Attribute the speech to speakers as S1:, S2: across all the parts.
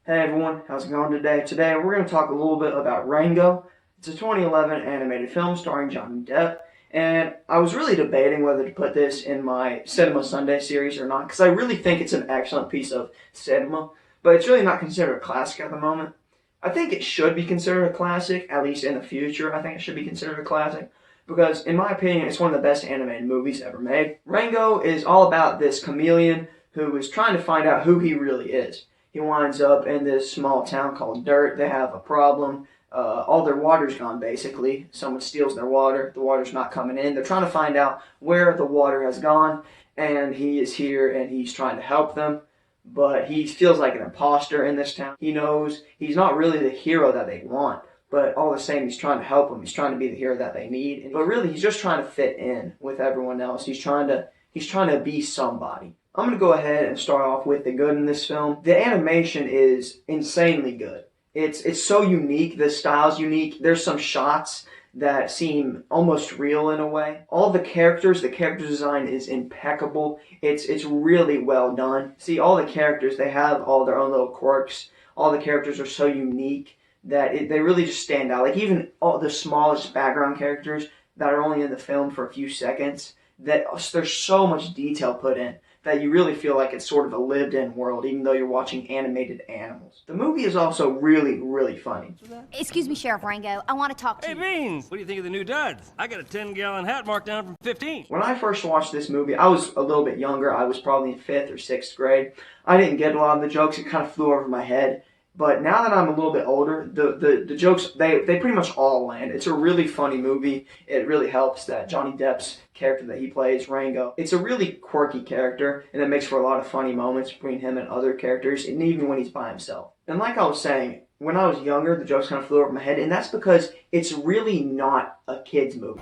S1: Hey everyone, how's it going today? Today we're going to talk a little bit about Rango. It's a 2011 animated film starring Johnny Depp, and I was really debating whether to put this in my Cinema Sunday series or not, because I really think it's an excellent piece of cinema, but it's really not considered a classic at the moment. I think it should be considered a classic, at least in the future. I think it should be considered a classic, because in my opinion, it's one of the best animated movies ever made. Rango is all about this chameleon who is trying to find out who he really is. He winds up in this small town called Dirt. They have a problem. All their water's gone, basically. Someone steals their water. The water's not coming in. They're trying to find out where the water has gone, and he is here, and he's trying to help them. But he feels like an imposter in this town. He knows he's not really the hero that they want, but all the same, he's trying to help them. He's trying to be the hero that they need. But really, he's just trying to fit in with everyone else. He's trying to be somebody. I'm going to go ahead and start off with the good in this film. The animation is insanely good. It's so unique. The style's unique. There's some shots that seem almost real in a way. All the character design is impeccable. It's really well done. See, all the characters, they have all their own little quirks. All the characters are so unique that they really just stand out. Like even all the smallest background characters that are only in the film for a few seconds, that there's so much detail put in that you really feel like it's sort of a lived-in world, even though you're watching animated animals. The movie is also really, really funny.
S2: Excuse me, Sheriff Rango. I want to talk to you.
S3: Hey, Beans! What do you think of the new duds? I got a 10-gallon hat marked down from 15.
S1: When I first watched this movie, I was a little bit younger. I was probably in 5th or 6th grade. I didn't get a lot of the jokes. It kind of flew over my head. But now that I'm a little bit older, the jokes, they pretty much all land. It's a really funny movie. It really helps that Johnny Depp's character that he plays, Rango, it's a really quirky character, and it makes for a lot of funny moments between him and other characters, and even when he's by himself. And like I was saying, when I was younger, the jokes kind of flew over my head, and that's because it's really not a kid's movie.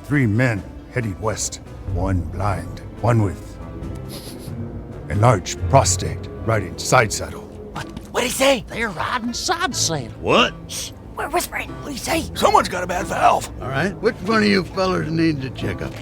S4: 3 men heading west, one blind, one with enlarged prostate, riding side saddle.
S5: What'd he say? They're riding side saddle.
S3: What?
S5: Shh, we're whispering. What'd he say?
S3: Someone's got a bad valve.
S6: All right, which one of you fellers needs a checkup?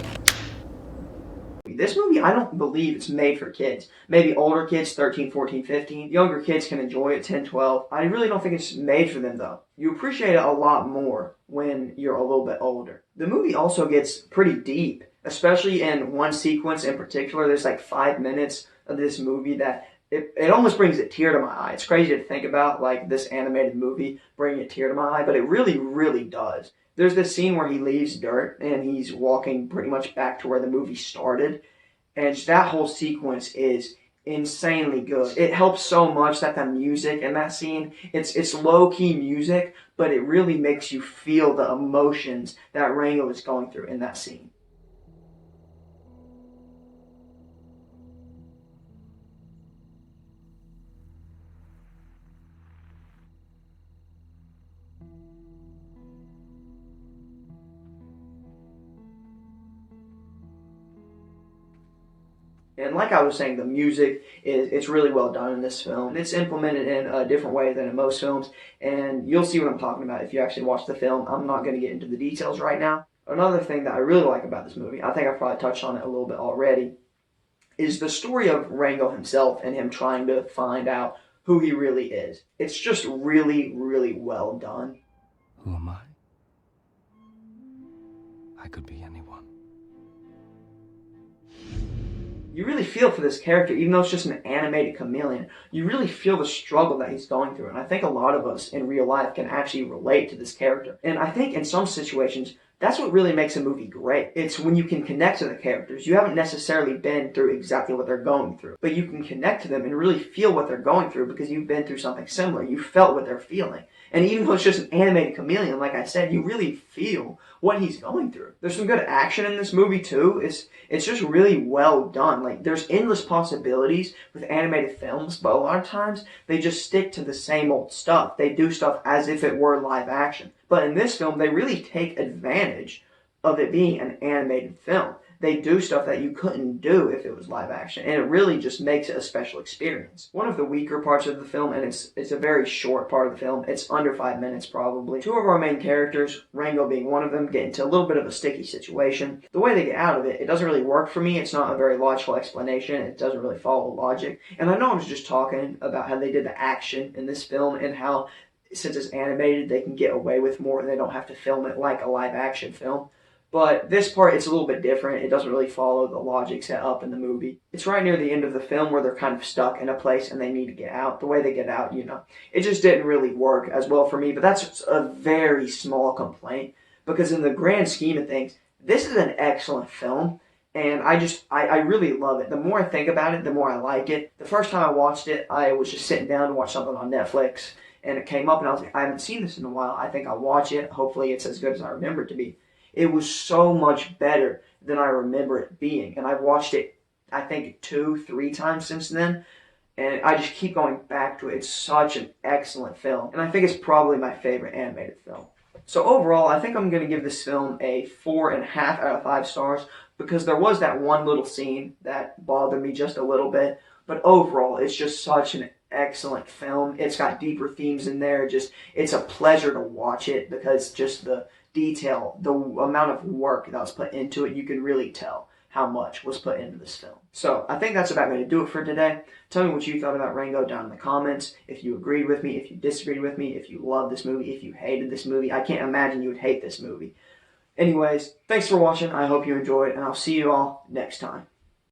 S1: This movie, I don't believe it's made for kids. Maybe older kids, 13, 14, 15. Younger kids can enjoy it, 10, 12. I really don't think it's made for them, though. You appreciate it a lot more when you're a little bit older. The movie also gets pretty deep, especially in one sequence in particular. There's like 5 minutes of this movie that it almost brings a tear to my eye. It's crazy to think about, like, this animated movie bringing a tear to my eye, but it really, really does. There's this scene where he leaves Dirt, and he's walking pretty much back to where the movie started, and just that whole sequence is insanely good. It helps so much that the music in that scene, it's low-key music, but it really makes you feel the emotions that Rango is going through in that scene. And like I was saying, the music it's really well done in this film. It's implemented in a different way than in most films, and you'll see what I'm talking about if you actually watch the film. I'm not going to get into the details right now. Another thing that I really like about this movie, I think I've probably touched on it a little bit already, is the story of Rango himself and him trying to find out who he really is. It's just really, really well done.
S3: Who am I? I could be anyone.
S1: You really feel for this character, even though it's just an animated chameleon. You really feel the struggle that he's going through. And I think a lot of us in real life can actually relate to this character. And I think in some situations, that's what really makes a movie great. It's when you can connect to the characters. You haven't necessarily been through exactly what they're going through, but you can connect to them and really feel what they're going through because you've been through something similar. You felt what they're feeling. And even though it's just an animated chameleon, like I said, you really feel what he's going through. There's some good action in this movie too. It's just really well done. Like, there's endless possibilities with animated films, but a lot of times they just stick to the same old stuff. They do stuff as if it were live action. But in this film, they really take advantage of it being an animated film. they do stuff that you couldn't do if it was live action, and it really just makes it a special experience. One of the weaker parts of the film, and it's a very short part of the film, it's under 5 minutes probably. Two of our main characters, Rango being one of them, get into a little bit of a sticky situation. The way they get out of it, it doesn't really work for me. It's not a very logical explanation. It doesn't really follow logic. And I know I was just talking about how they did the action in this film and how, since it's animated, they can get away with more and they don't have to film it like a live action film. But this part, it's a little bit different. It doesn't really follow the logic set up in the movie. It's right near the end of the film where they're kind of stuck in a place and they need to get out. The way they get out, it just didn't really work as well for me. But that's a very small complaint because in the grand scheme of things, this is an excellent film. And I really love it. The more I think about it, the more I like it. The first time I watched it, I was just sitting down to watch something on Netflix. And it came up and I was like, I haven't seen this in a while. I think I'll watch it. Hopefully it's as good as I remember it to be. It was so much better than I remember it being. And I've watched it, I think, 2-3 times since then. And I just keep going back to it. It's such an excellent film. And I think it's probably my favorite animated film. So overall, I think I'm going to give this film a 4.5 out of 5 stars because there was that one little scene that bothered me just a little bit. But overall, it's just such an excellent film. It's got deeper themes in there. It's a pleasure to watch it because just the detail, the amount of work that was put into it, you can really tell how much was put into this film. So I think that's about going to do it for today. Tell me what you thought about Rango down in the comments. If you agreed with me, if you disagreed with me, if you loved this movie, if you hated this movie. I can't imagine you would hate this movie. Anyways, thanks for watching. I hope you enjoyed, and I'll see you all next time.